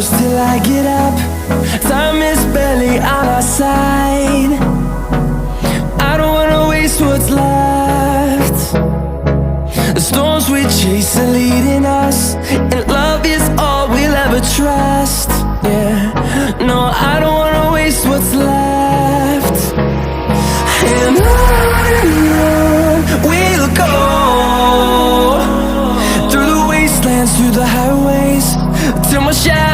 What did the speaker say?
close till I get up. Time is barely on our side. I don't wanna waste what's left. The storms we chase are leading us, and love is all we'll ever trust. Yeah, no, I don't wanna waste what's left. And on we'll go, through the wastelands, through the highways, till my shadow